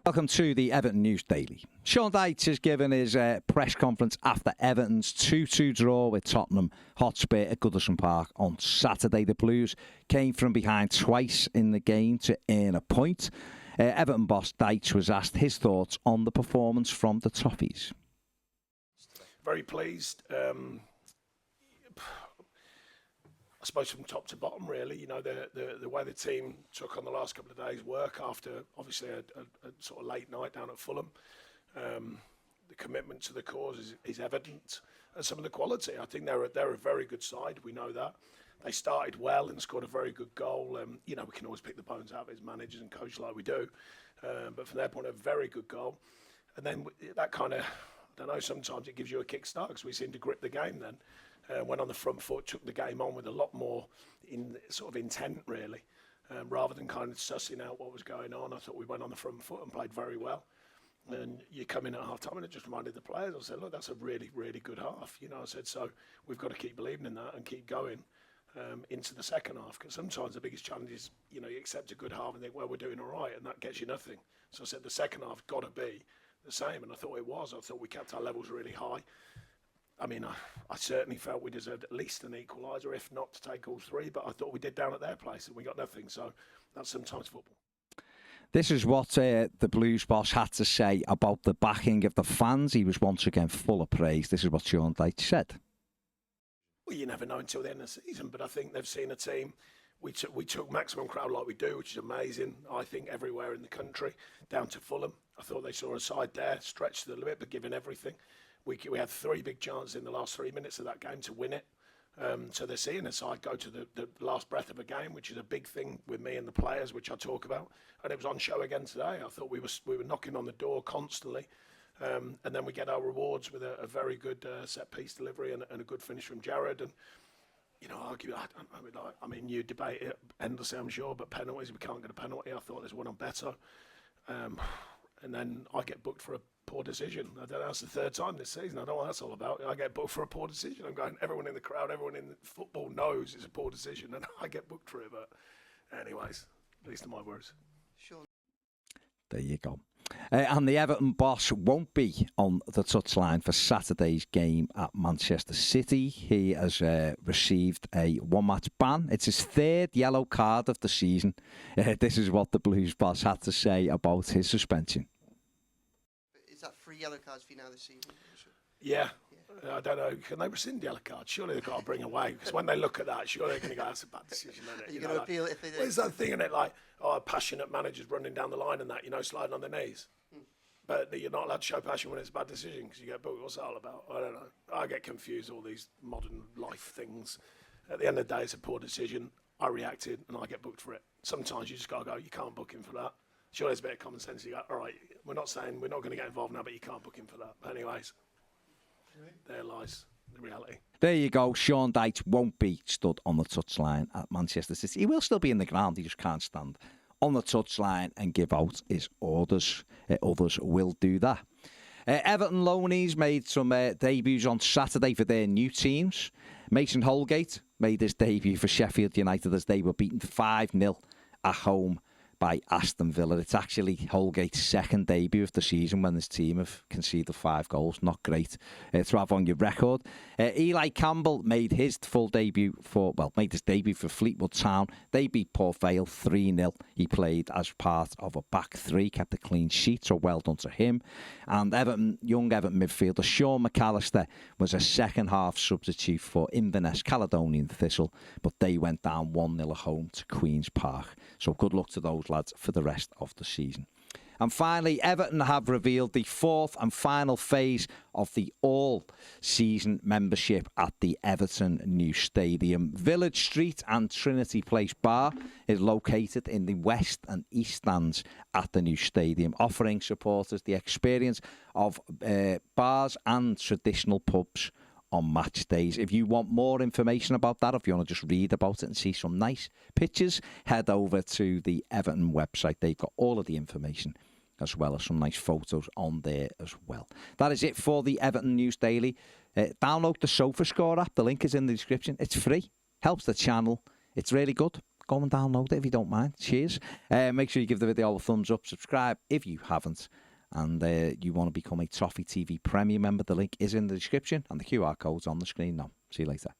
Welcome to the Everton News Daily. Sean Dyche has given his press conference after Everton's 2-2 draw with Tottenham Hotspur at Goodison Park on Saturday. The Blues came from behind twice in the game to earn a point. Everton boss Dyche was asked his thoughts on the performance from the Toffees. Very pleased. I suppose from top to bottom, really. You know, the way the team took on the last couple of days' work after obviously a sort of late night down at Fulham. The commitment to the cause is evident, and some of the quality. I think they're a very good side. We know that. They started well and scored a very good goal. You know, we can always pick the bones out of his managers and coach like we do, but from their point, a very good goal. And then that kind of, I don't know, sometimes it gives you a kickstart because we seem to grip the game then. Went on the front foot, took the game on with a lot more sort of intent, really, rather than kind of sussing out what was going on. I thought we went on the front foot and played very well. And you come in at half time and it just reminded the players. I said, look, that's a really, really good half. You know, I said, so we've got to keep believing in that and keep going into the second half. Because sometimes the biggest challenge is, you know, you accept a good half and think, well, we're doing all right, and that gets you nothing. So I said, the second half got to be the same. And I thought it was. I thought we kept our levels really high. I mean, I certainly felt we deserved at least an equaliser, if not to take all three, but I thought we did down at their place and we got nothing. So that's sometimes football. This is what the Blues boss had to say about the backing of the fans. He was once again full of praise. This is what Sean Dyche said. Well, you never know until the end of the season, but I think they've seen a team. We took maximum crowd like we do, which is amazing, I think, everywhere in the country, down to Fulham. I thought they saw a side there, stretched to the limit, but giving everything. We had three big chances in the last 3 minutes of that game to win it. So they're seeing a side go to the last breath of a game, which is a big thing with me and the players, which I talk about. And it was on show again today. I thought we were knocking on the door constantly. And then we get our rewards with a very good set-piece delivery and a good finish from Jared. And, you know, I mean, you debate it endlessly, I'm sure, but penalties, we can't get a penalty. I thought there's one on Beto. And then I get booked for a poor decision. I don't know, that's the third time this season. I don't know what that's all about. I get booked for a poor decision. I'm going, everyone in the crowd, everyone in football knows it's a poor decision, and I get booked for it. But anyways, at least in my words. Sure. There you go. And the Everton boss won't be on the touchline for Saturday's game at Manchester City. He has received a one-match ban. It's his third yellow card of the season. This is what the Blues boss had to say about his suspension. Is that 3 yellow cards for you now this season? Yeah. I don't know. Can they rescind yellow cards? Surely they've got to bring away. Because when they look at that, surely they're going to go, that's a bad decision, isn't it? Are you going to appeal if they do? Well, it's that thing, isn't it? Like, passionate managers running down the line and that, you know, sliding on their knees. But you're not allowed to show passion when it's a bad decision because you get booked. What's that all about? I don't know. I get confused, all these modern life things. At the end of the day, it's a poor decision. I reacted and I get booked for it. Sometimes you just got to go, you can't book him for that. Sure, there's a bit of common sense. You go, all right, we're not saying we're not going to get involved now, but you can't book him for that. But anyways, there lies the reality. There you go. Sean Dyche won't be stood on the touchline at Manchester City. He will still be in the ground. He just can't stand on the touchline and give out his orders. Others will do that. Everton loanees made some debuts on Saturday for their new teams. Mason Holgate made his debut for Sheffield United as they were beaten 5-0 at home by Aston Villa. It's actually Holgate's second debut of the season when his team have conceded 5 goals. Not great to have on your record. Eli Campbell made his debut for Fleetwood Town. They beat Port Vale 3-0. He played as part of a back three, kept a clean sheet, so well done to him. And young Everton midfielder Sean McAllister was a second half substitute for Inverness Caledonian Thistle, but they went down 1-0 at home to Queen's Park. So good luck to those lads for the rest of the season. And finally, Everton have revealed the 4th and final phase of the all-season membership at the Everton new stadium. Village Street and Trinity Place Bar is located in the west and east stands at the new stadium, offering supporters the experience of bars and traditional pubs on match days. If you want more information about that, if you want to just read about it and see some nice pictures, head over to the Everton website. They've got all of the information as well as some nice photos on there as well. That is it for the Everton News Daily. Download the SofaScore app. The link is in the description. It's free. Helps the channel. It's really good. go and download it if you don't mind. Cheers. Make sure you give the video a thumbs up. Subscribe if you haven't. And you want to become a Toffee TV Premium member. The link is in the description and the QR code's on the screen now. See you later.